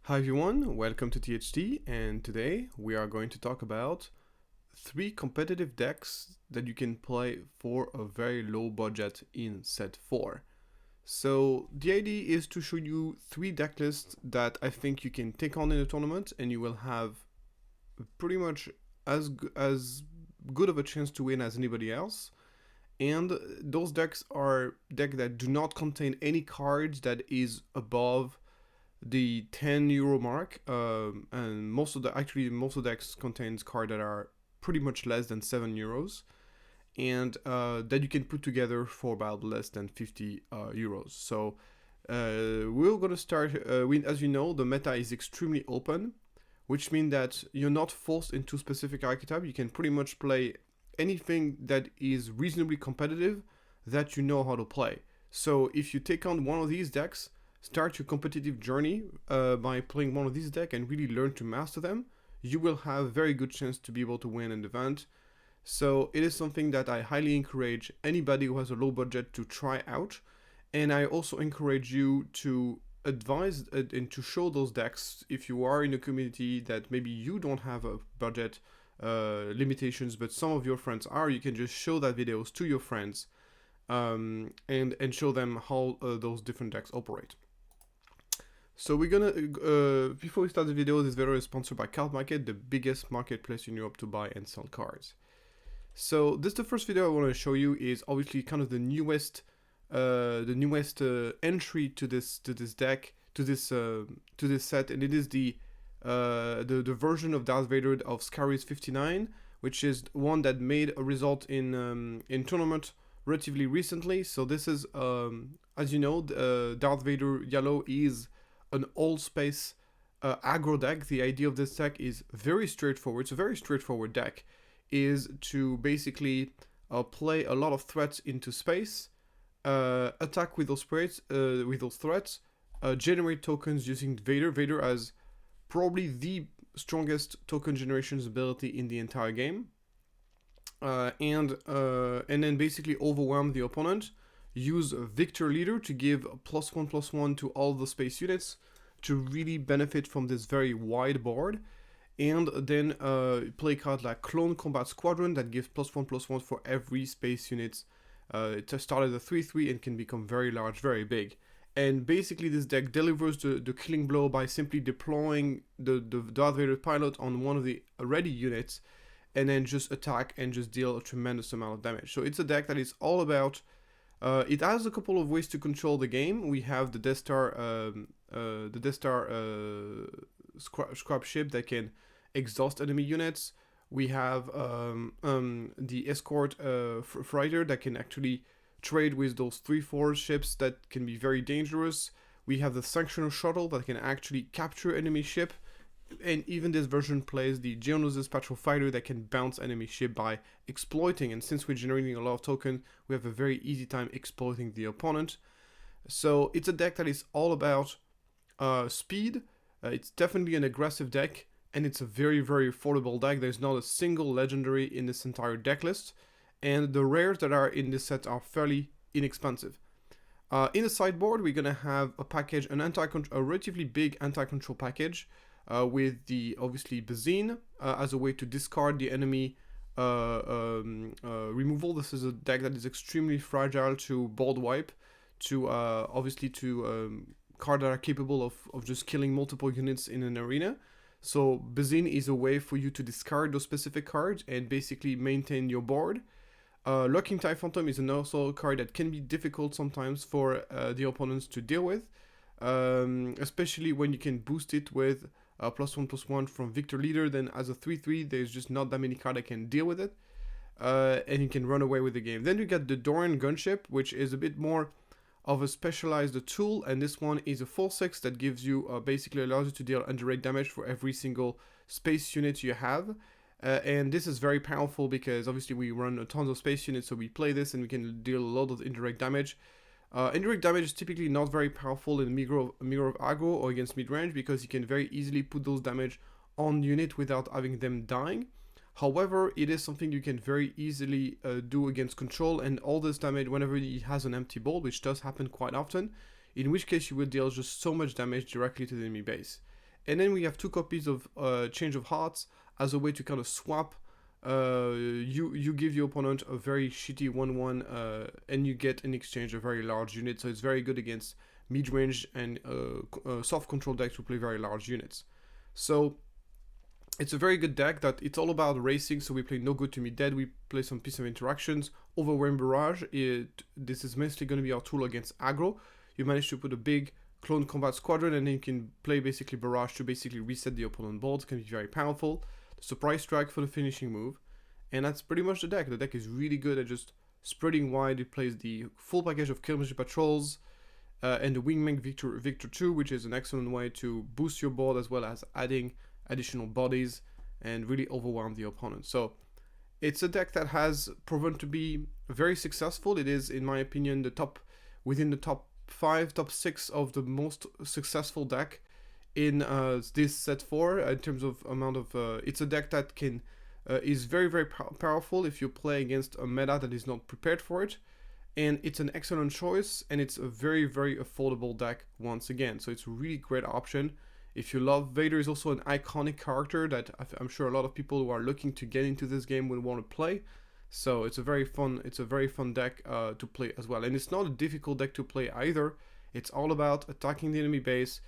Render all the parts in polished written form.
Hi everyone, welcome to THT, and today we are going to talk about 3 competitive decks that you can play for a very low budget in set 4. So the idea is to show you 3 deck lists that I think you can take on in a tournament and you will have pretty much as good of a chance to win as anybody else. And those decks are decks that do not contain any cards that is above the €10 mark, and most of the decks contains cards that are pretty much less than €7, and that you can put together for about less than €50. So we're gonna start. As you know, the meta is extremely open, which means that you're not forced into specific archetype. You can pretty much play anything that is reasonably competitive that you know how to play. So if you take on one of these decks, start your competitive journey by playing one of these decks and really learn to master them, you will have a very good chance to be able to win an event. So it is something that I highly encourage anybody who has a low budget to try out. And I also encourage you to advise and to show those decks if you are in a community that maybe you don't have a budget limitations, but some of your friends are. You can just show that videos to your friends and show them how those different decks operate. So we're gonna, before we start the video, this video is sponsored by Card Market, the biggest marketplace in Europe to buy and sell cards. So this, the first video I want to show you is obviously kind of the newest entry to this deck, to this set, and it is the version of Darth Vader of Scary's 59, which is one that made a result in tournament relatively recently. So this is, as you know, Darth Vader Yellow is an all space aggro deck. The idea of this deck is very straightforward. It's a very straightforward deck, is to basically play a lot of threats into space, attack with those threats, generate tokens using Vader. Vader has probably the strongest token generations ability in the entire game, and then basically overwhelm the opponent. Use Victor Leader to give +1/+1 to all the space units to really benefit from this very wide board. And then play cards like Clone Combat Squadron that gives +1/+1 for every space unit. It started at 3/3 and can become very large, very big. And basically this deck delivers the killing blow by simply deploying the Darth Vader pilot on one of the ready units and then just attack and just deal a tremendous amount of damage. So it's a deck that is all about, it has a couple of ways to control the game. We have the Death Star scrap ship that can exhaust enemy units. We have the escort fighter that can actually trade with those 3/4 ships that can be very dangerous. We have the Sanctioner shuttle that can actually capture enemy ship. And even this version plays the Geonosis patrol fighter that can bounce enemy ship by exploiting. And since we're generating a lot of token, we have a very easy time exploiting the opponent. So it's a deck that is all about speed. It's definitely an aggressive deck, and it's a very, very affordable deck. There's not a single legendary in this entire deck list, and the rares that are in this set are fairly inexpensive. In the sideboard, we're gonna have a package, a relatively big anti-control package, with the obviously Bazine as a way to discard the enemy removal. This is a deck that is extremely fragile to board wipe, to obviously to cards that are capable of just killing multiple units in an arena. So Bazine is a way for you to discard those specific cards and basically maintain your board. Lurking TIE Phantom is also a card that can be difficult sometimes for the opponents to deal with, especially when you can boost it with +1/+1 from Victor Leader. Then as a 3/3, there's just not that many cards that can deal with it, and you can run away with the game. Then you get the Dorian Gunship, which is a bit more of a specialized tool, and this one is a 4/6 that gives you basically allows you to deal indirect damage for every single space unit you have. And this is very powerful because obviously we run tons of space units, so we play this and we can deal a lot of indirect damage. Indirect damage is typically not very powerful in Mirror of Aggro or against mid-range because you can very easily put those damage on unit without having them dying. However, it is something you can very easily do against control, and all this damage whenever he has an empty board, which does happen quite often, in which case you will deal just so much damage directly to the enemy base. And then we have 2 copies of Change of Hearts as a way to kind of swap. You give your opponent a very shitty 1/1, and you get in exchange a very large unit. So it's very good against mid-range and soft control decks who play very large units. So it's a very good deck that it's all about racing. So we play No Good to Me Dead. We play some piece of interactions. Overwhelm Barrage. This is mostly going to be our tool against aggro. You manage to put a big clone combat squadron, and then you can play basically Barrage to basically reset the opponent board. It can be very powerful. The Surprise Strike for the finishing move. And that's pretty much the deck. The deck is really good at just spreading wide. It plays the full package of Killmachine Patrols and the Wingman Victor 2, which is an excellent way to boost your board as well as adding additional bodies and really overwhelm the opponent. So it's a deck that has proven to be very successful. It is, in my opinion, within the top 5, top 6 of the most successful deck in this set 4 in terms of amount of. It's a deck that is very, very powerful if you play against a meta that is not prepared for it. And it's an excellent choice, and it's a very, very affordable deck once again. So it's a really great option. If you love Vader, is also an iconic character that I'm sure a lot of people who are looking to get into this game will want to play. So it's a very fun deck to play as well. And it's not a difficult deck to play either. It's all about attacking the enemy base,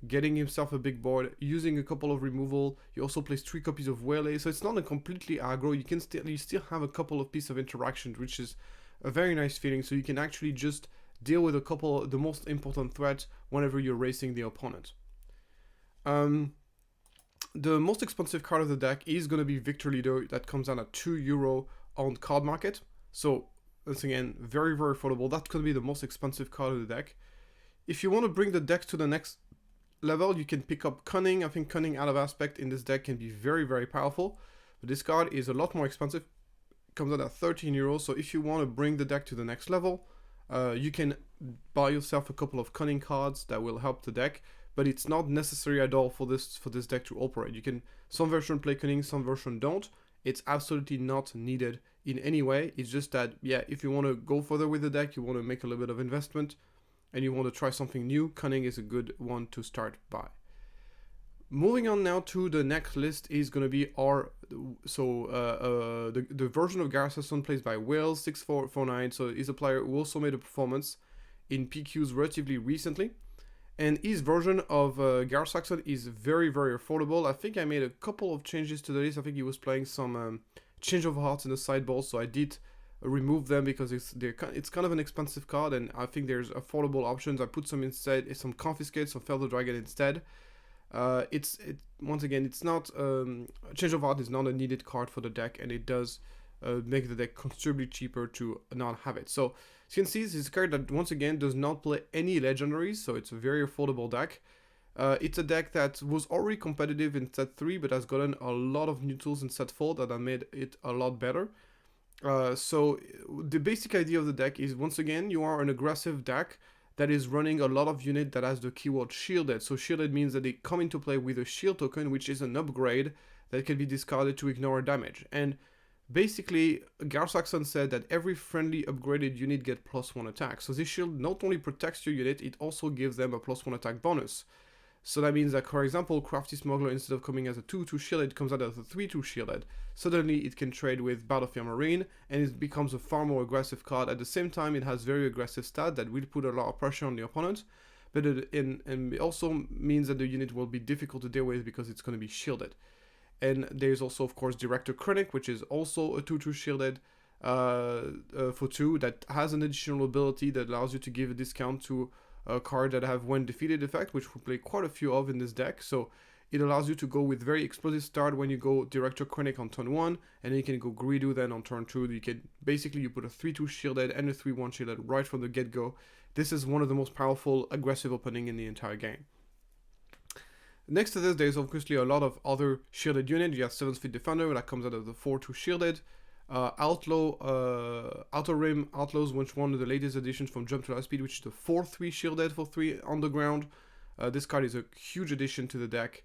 getting himself a big board, using a couple of removal. He also plays 3 copies of Waylay, so it's not a completely aggro. You still have a couple of pieces of interaction, which is a very nice feeling. So you can actually just deal with the most important threats whenever you're racing the opponent. The most expensive card of the deck is going to be Victor Leader, that comes out at €2 on card market. So once again, very, very affordable. That's going to be the most expensive card of the deck. If you want to bring the deck to the next level, you can pick up Cunning. I think Cunning out of aspect in this deck can be very, very powerful. But this card is a lot more expensive. It comes out at €13. So if you want to bring the deck to the next level, you can buy yourself a couple of Cunning cards that will help the deck. But it's not necessary at all for this deck to operate. Some version play Cunning, some version don't. It's absolutely not needed in any way. It's just that, yeah, if you want to go further with the deck, you want to make a little bit of investment, and you want to try something new, Cunning is a good one to start by. Moving on now to the next list is going to be the version of Garaxon plays by Will 6449. So he's a player who also made a performance in PQs relatively recently. And his version of Garaxon is very, very affordable. I think I made a couple of changes to the list. I think he was playing some Change of Hearts in the sideboard, so I did remove them because it's kind of an expensive card, and I think there's affordable options. I put some instead, some Confiscate, some Feather Dragon instead. Once again, it's not Change of Heart is not a needed card for the deck, and it does make the deck considerably cheaper to not have it. So as you can see, this is a card that once again does not play any legendaries, so it's a very affordable deck. It's a deck that was already competitive in set 3, but has gotten a lot of new tools in set 4 that have made it a lot better. So the basic idea of the deck is, once again, you are an aggressive deck that is running a lot of unit that has the keyword shielded. So shielded means that they come into play with a shield token, which is an upgrade that can be discarded to ignore damage. And basically, Garaxon said that every friendly upgraded unit gets +1 attack. So this shield not only protects your unit, it also gives them a +1 attack bonus. So that means that, for example, Crafty Smuggler, instead of coming as a 2/2 shielded, comes out as a 3/2 shielded. Suddenly, it can trade with Battlefield Marine, and it becomes a far more aggressive card. At the same time, it has very aggressive stat that will put a lot of pressure on the opponent, but it also means that the unit will be difficult to deal with because it's going to be shielded. And there's also, of course, Director Chronic, which is also a 2/2 shielded for 2, that has an additional ability that allows you to give a discount to a card that have when defeated effect, which we play quite a few of in this deck. So it allows you to go with very explosive start when you go Director Chronic on turn 1, and then you can go Greedo then on turn 2. You put a 3/2 shielded and a 3/1 shielded right from the get-go. This is one of the most powerful aggressive opening in the entire game. Next to this, there's obviously a lot of other shielded units. You have 7th Feet Defender that comes out of the 4/2 shielded. Outer Rim Outlaws, which one of the latest additions from Jump to Light Speed, which is the 4/3 shielded for 3 underground. This card is a huge addition to the deck.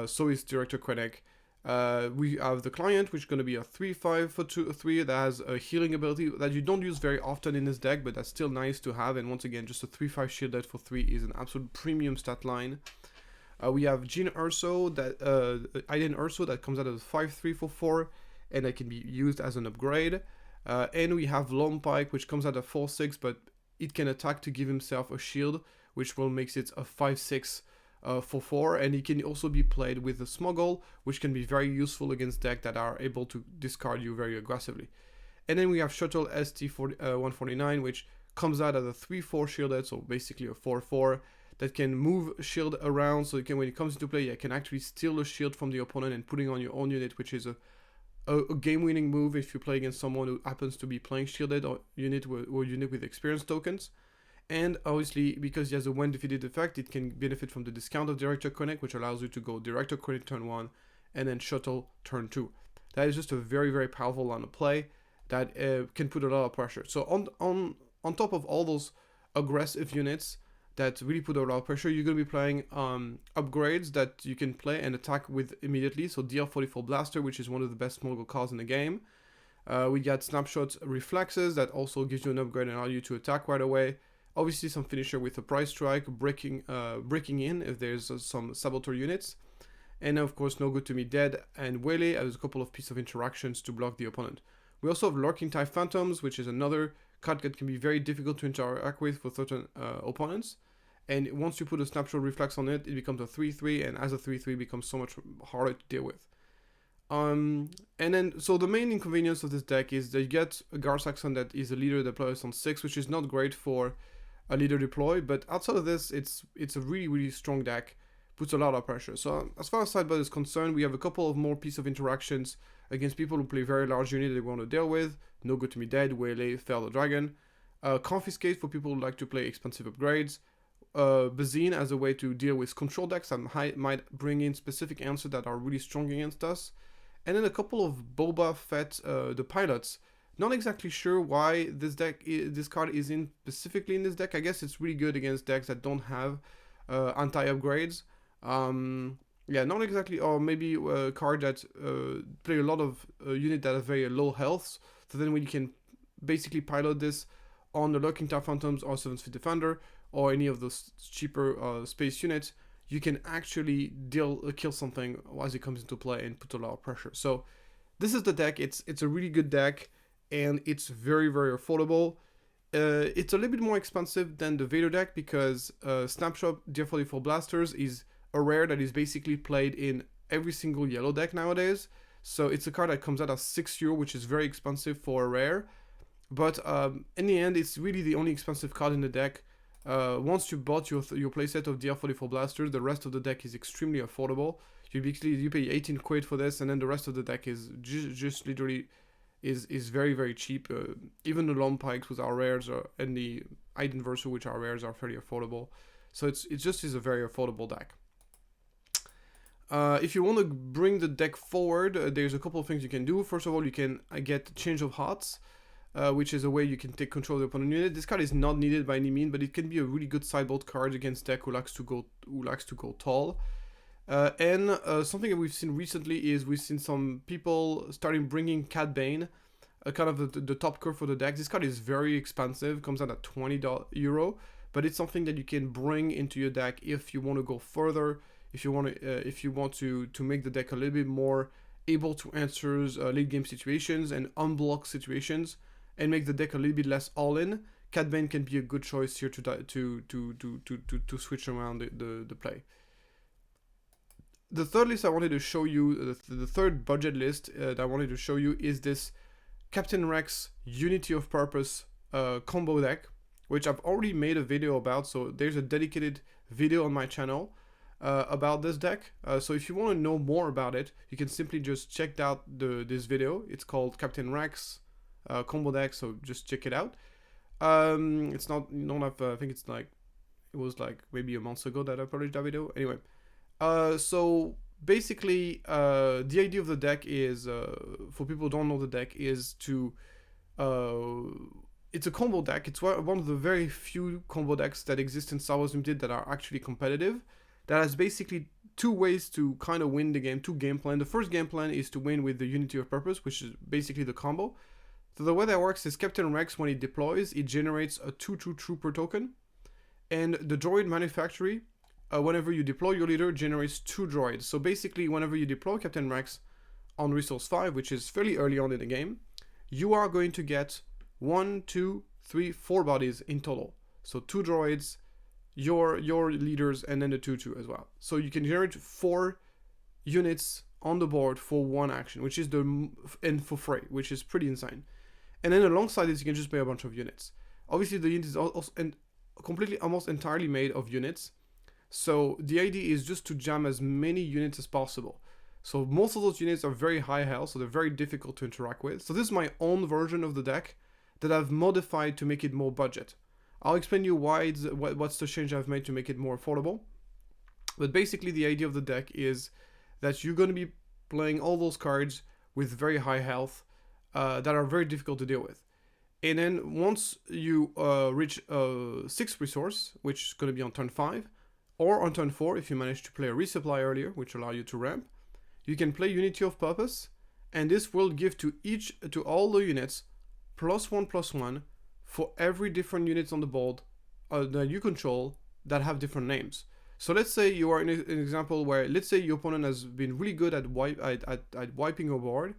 So is Director Chronic. We have the Client, which is going to be a 3/5 for 3 that has a healing ability that you don't use very often in this deck, but that's still nice to have. And once again, just a 3/5 shielded for 3 is an absolute premium stat line. We have Jin Urso, that Aiden Urso, that comes out as 5/3 for 4, and that can be used as an upgrade. And we have Lone Pike, which comes out at 4/6, but it can attack to give himself a shield, which will makes it a 5/6 for 4. And it can also be played with the Smuggle, which can be very useful against decks that are able to discard you very aggressively. And then we have Shuttle ST149, which comes out as a 3/4 shielded, so basically a 4/4 that can move shield around. So it can, when it comes into play, it can actually steal a shield from the opponent and putting on your own unit, which is a game-winning move if you play against someone who happens to be playing shielded or unit with experience tokens. And obviously, because he has a when defeated effect, it can benefit from the discount of Director Connect, which allows you to go Director Connect turn 1 and then Shuttle turn 2. That is just a very, very powerful line of play that can put a lot of pressure. So on top of all those aggressive units that really put a lot of pressure, you're going to be playing upgrades that you can play and attack with immediately. So DR44 Blaster, which is one of the best Mogul cards in the game. We got Snapshot Reflexes that also gives you an upgrade and allow you to attack right away. Obviously some finisher with a Price Strike, breaking in if there's some Saboteur units. And of course No Good to Me Dead and Waylay as a couple of pieces of interactions to block the opponent. We also have Lurking Type Phantoms, which is another card that can be very difficult to interact with for certain opponents. And once you put a Snapshot Reflex on it, it becomes a 3/3, and as a 3/3 becomes so much harder to deal with. And then, so the main inconvenience of this deck is that you get a Garaxon that is a leader deploys on 6, which is not great for a leader deploy, but outside of this, it's a really, really strong deck, puts a lot of pressure. So as far as sideboard is concerned, we have a couple of more pieces of interactions against people who play very large units they want to deal with. No Good to Me Dead, Waylay, Fel the Dragon. Confiscate for people who like to play expensive upgrades. Bazine as a way to deal with control decks that might bring in specific answers that are really strong against us. And then a couple of Boba Fett, the pilots. Not exactly sure why this card is in specifically in this deck. I guess it's really good against decks that don't have anti-upgrades. Yeah, not exactly, or maybe a card that play a lot of unit that have very low health. So then we can basically pilot this on the Lurking Type Phantoms or 7th Fleet Defender or any of those cheaper space units. You can actually kill something as it comes into play and put a lot of pressure. So this is the deck. It's a really good deck, and it's very, very affordable. It's a little bit more expensive than the Vader deck because Snapshot DR44 Blasters is a rare that is basically played in every single yellow deck nowadays. So it's a card that comes out at €6, which is very expensive for a rare. But in the end, it's really the only expensive card in the deck. Once you bought your playset of DR44 Blasters, the rest of the deck is extremely affordable. You pay 18 quid for this, and then the rest of the deck is just literally is very, very cheap. Even the Lone Pikes with our rares and the Aiden Verso, which are rares, are fairly affordable. So it just is a very affordable deck. If you want to bring the deck forward, there's a couple of things you can do. First of all, you can get Change of Hearts, which is a way you can take control of the opponent unit. This card is not needed by any means, but it can be a really good sideboard card against deck who likes to go tall. And something that we've seen recently is we've seen some people starting bringing Cat Bane, kind of the top card for the deck. This card is very expensive, comes out at €20, but it's something that you can bring into your deck if you want to go further. If you want to make the deck a little bit more able to answer late game situations and unblock situations, and make the deck a little bit less all-in, Cat Bane can be a good choice here to switch around the play. The third list I wanted to show you, the third budget list that I wanted to show you is this Captain Rex Unity of Purpose combo deck, which I've already made a video about. So there's a dedicated video on my channel about this deck. So if you want to know more about it, you can simply just check out this video. It's called Captain Rex combo deck, so just check it out. It's not, you don't have, I think it's like, it was like maybe a month ago that I published that video. Anyway, so basically the idea of the deck is, for people who don't know the deck, is to it's a combo deck. It's one of the very few combo decks that exist in Star Wars Limited that are actually competitive, that has basically two ways to kind of win the game, two game plan. The first game plan is to win with the Unity of Purpose, which is basically the combo. So the way that works is Captain Rex, when it deploys, it generates a 2/2 trooper token, and the droid manufactory whenever you deploy your leader, generates 2 droids. So basically, whenever you deploy Captain Rex on resource 5, which is fairly early on in the game, you are going to get 1, 2, 3, 4 bodies in total. So 2 droids, your leaders, and then the 2/2 as well. So you can generate 4 units on the board for 1 action, which is and for free, which is pretty insane. And then alongside this, you can just play a bunch of units. Obviously, the unit is also completely, almost entirely made of units. So the idea is just to jam as many units as possible. So most of those units are very high health, so they're very difficult to interact with. So this is my own version of the deck that I've modified to make it more budget. I'll explain you why what's the change I've made to make it more affordable. But basically the idea of the deck is that you're going to be playing all those cards with very high health that are very difficult to deal with. And then once you reach 6th resource, which is going to be on turn 5, or on turn 4 if you manage to play a resupply earlier, which allow you to ramp, you can play Unity of Purpose, and this will give to all the units +1/+1 for every different units on the board that you control that have different names. So let's say you are in an example where, let's say your opponent has been really good at wiping your board,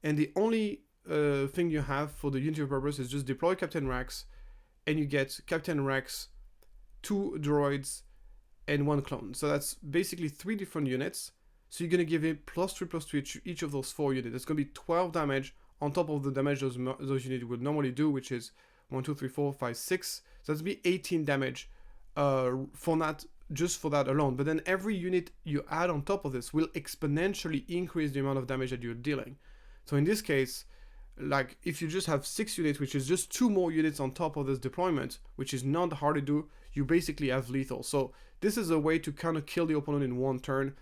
and the only thing you have for the Unity of Purpose is just deploy Captain Rex, and you get Captain Rex, 2 droids, and 1 clone. So that's basically 3 different units. So you're going to give it +3/+3 to each of those 4 units. It's going to be 12 damage on top of the damage those units would normally do, which is 1, 2, 3, 4, 5, 6. So that's be 18 damage for that, just for that alone. But then every unit you add on top of this will exponentially increase the amount of damage that you're dealing. So in this case, like if you just have 6 units, which is just 2 more units on top of this deployment, which is not hard to do, you basically have lethal. So this is a way to kind of kill the opponent in 1 turn.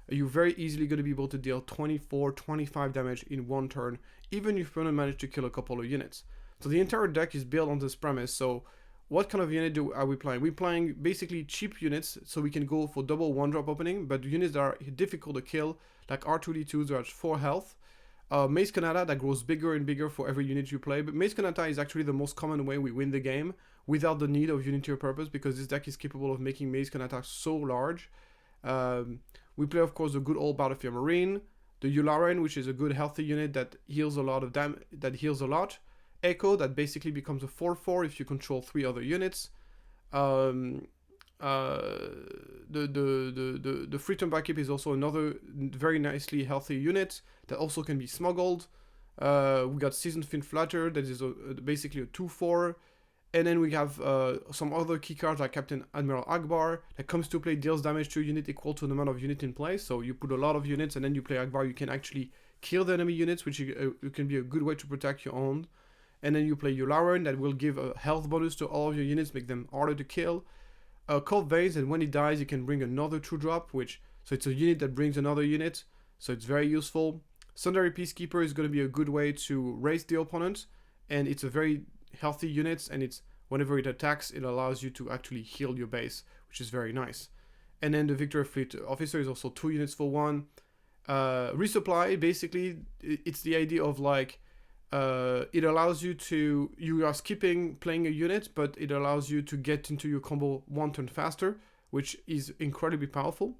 You're very easily going to be able to deal 24, 25 damage in 1 turn, even if you manage to kill a couple of units. So the entire deck is built on this premise. So what kind of unit are we playing? We're playing basically cheap units, so we can go for double 1-drop opening, but units that are difficult to kill, like R2D2s that are 4 health. Mace Kanata that grows bigger and bigger for every unit you play, but Mace Kanata is actually the most common way we win the game without the need of Unity of Purpose, because this deck is capable of making Mace Kanata so large. We play, of course, the good old Battlefield Marine, the Yularen, which is a good healthy unit that heals a lot of Echo, that basically becomes a 4/4 if you control 3 other units. The Freetom Backup is also another very nicely healthy unit that also can be smuggled. We got Seasoned Fin Flatter, that is basically a 2/4. And then we have some other key cards like Captain Admiral Akbar that comes to play, deals damage to a unit equal to the amount of unit in play. So you put a lot of units and then you play Akbar, you can actually kill the enemy units, which it can be a good way to protect your own. And then you play Yularen that will give a health bonus to all of your units, make them harder to kill. Cold Veins, and when he dies you can bring another 2-drop, so it's a unit that brings another unit, so it's very useful. Sundari Peacekeeper is going to be a good way to raise the opponent, and it's a very healthy unit, and it's whenever it attacks it allows you to actually heal your base, which is very nice. And then the Victory Fleet Officer is also 2 units for 1. Resupply, basically it's the idea of like it allows you are skipping playing a unit, but it allows you to get into your combo 1 turn faster, which is incredibly powerful.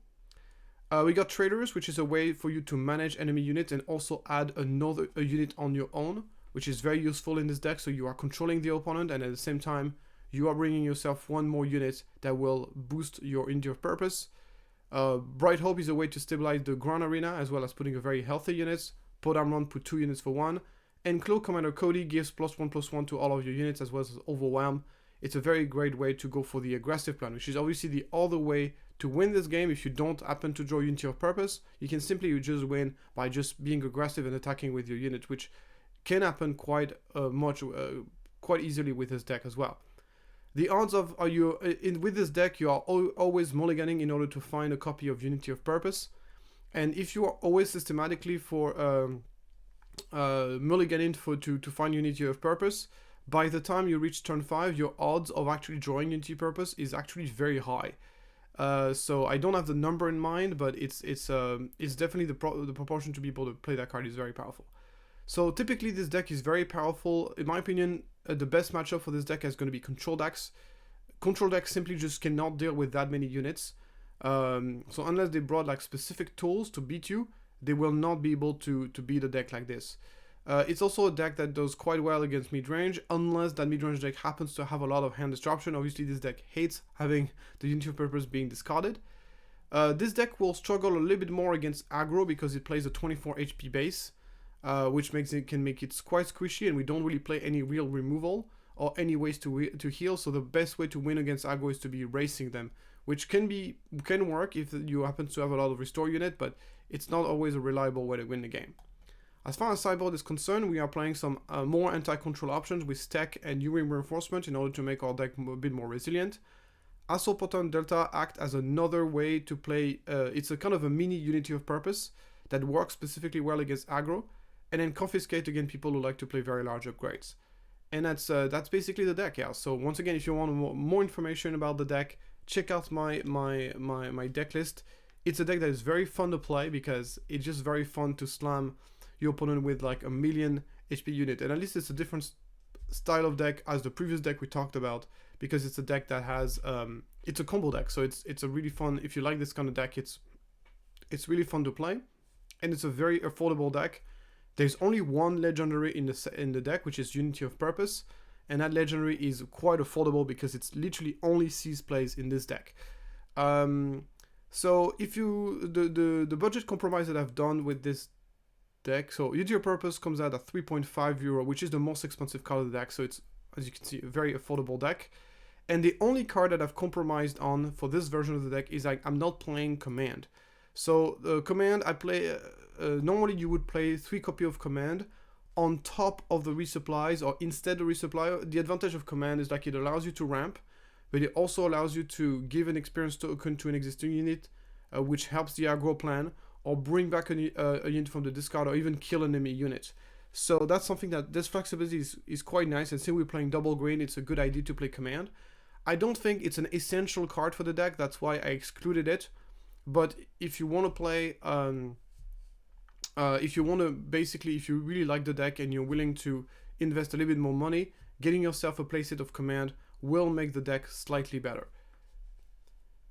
We got Traders, which is a way for you to manage enemy units and also add a unit on your own, which is very useful in this deck. So you are controlling the opponent, and at the same time you are bringing yourself 1 more unit that will boost your Unity of Purpose. Bright Hope is a way to stabilize the ground arena, as well as putting a very healthy units. Pod Amron, put 2 units for 1. And Cloak Commander Cody gives +1/+1 to all of your units, as well as Overwhelm. It's a very great way to go for the aggressive plan, which is obviously the other way to win this game. If you don't happen to draw Unity of Purpose, you can simply just win by just being aggressive and attacking with your unit, which can happen quite easily with this deck as well. The odds of with this deck, you are always mulliganing in order to find a copy of Unity of Purpose, and if you are always systematically for mulliganing to find Unity of Purpose, by the time you reach turn 5, your odds of actually drawing Unity of Purpose is actually very high. So I don't have the number in mind, but it's definitely the proportion to be able to play that card is very powerful. So typically this deck is very powerful. In my opinion, the best matchup for this deck is going to be Control decks. Control decks simply just cannot deal with that many units. So unless they brought like specific tools to beat you, they will not be able to beat a deck like this. It's also a deck that does quite well against mid-range, unless that mid-range deck happens to have a lot of hand disruption. Obviously, this deck hates having the Unity of Purpose being discarded. This deck will struggle a little bit more against aggro because it plays a 24 HP base, which can make it quite squishy, and we don't really play any real removal or any ways to heal. So the best way to win against aggro is to be racing them, which can work if you happen to have a lot of restore unit, but it's not always a reliable way to win the game. As far as sideboard is concerned, we are playing some more anti-control options with Stack and U-Wing Reinforcement in order to make our deck a bit more resilient. Assault Proton Delta act as another way to play, it's a kind of a mini Unity of Purpose that works specifically well against aggro, and then Confiscate against people who like to play very large upgrades. And that's basically the deck, yeah. So once again, if you want more information about the deck, check out my deck list. It's a deck that is very fun to play because it's just very fun to slam your opponent with like a million HP unit, and at least it's a different style of deck as the previous deck we talked about, because it's a deck that has it's a combo deck, so it's a really fun. If you like this kind of deck, it's really fun to play, and it's a very affordable deck. There's only one legendary in the deck, which is Unity of Purpose, and that legendary is quite affordable because it's literally only sees plays in this deck. So if you the budget compromise that I've done with this deck, so Unity of Purpose comes out at 3.5 euro, which is the most expensive card of the deck, so it's, as you can see, a very affordable deck. And the only card that I've compromised on for this version of the deck is like I'm not playing Command. So the Command I play, normally you would play 3 copies of Command on top of the resupplies or instead of resupply. The advantage of Command is like it allows you to ramp, but it also allows you to give an experience token to an existing unit, which helps the aggro plan, or bring back a unit from the discard, or even kill an enemy unit. So that's something that this flexibility is quite nice, and since we're playing double green, it's a good idea to play Command. I don't think it's an essential card for the deck, that's why I excluded it. But if you want to play, if you really like the deck and you're willing to invest a little bit more money, getting yourself a playset of Command will make the deck slightly better.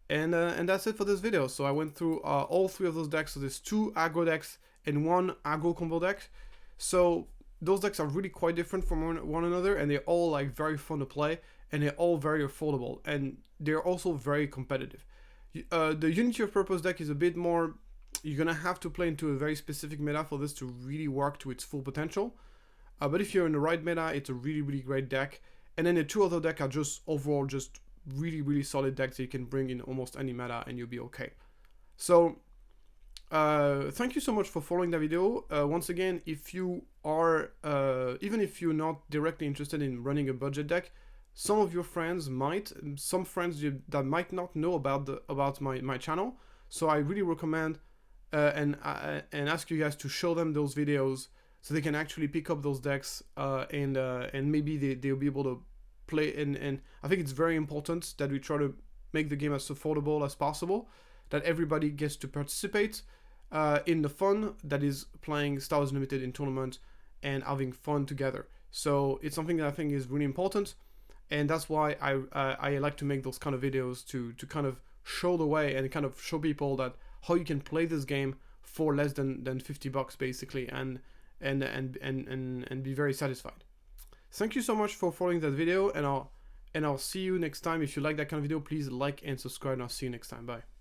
And that's it for this video. So I went through all 3 of those decks. So there's 2 aggro decks and 1 aggro combo deck. So those decks are really quite different from one another, and they're all like very fun to play, and they're all very affordable, and they're also very competitive. The Unity of Purpose deck is a bit more, you're gonna have to play into a very specific meta for this to really work to its full potential. But if you're in the right meta, it's a really, really great deck. And then the 2 other decks are just overall just really solid decks that you can bring in almost any meta and you'll be okay. So thank you so much for following the video. Once again, if you are even if you're not directly interested in running a budget deck, some of your friends might, some friends that might not know about my channel. So I really recommend and ask you guys to show them those videos so they can actually pick up those decks and maybe they'll be able to play. And I think it's very important that we try to make the game as affordable as possible, that everybody gets to participate in the fun that is playing Star Wars Unlimited in tournament and having fun together. So it's something that I think is really important, and that's why I like to make those kind of videos to kind of show the way and kind of show people that how you can play this game for less than $50 basically, and be very satisfied. Thank you so much for following that video, and I'll see you next time. If you like that kind of video, please like and subscribe, and I'll see you next time. Bye.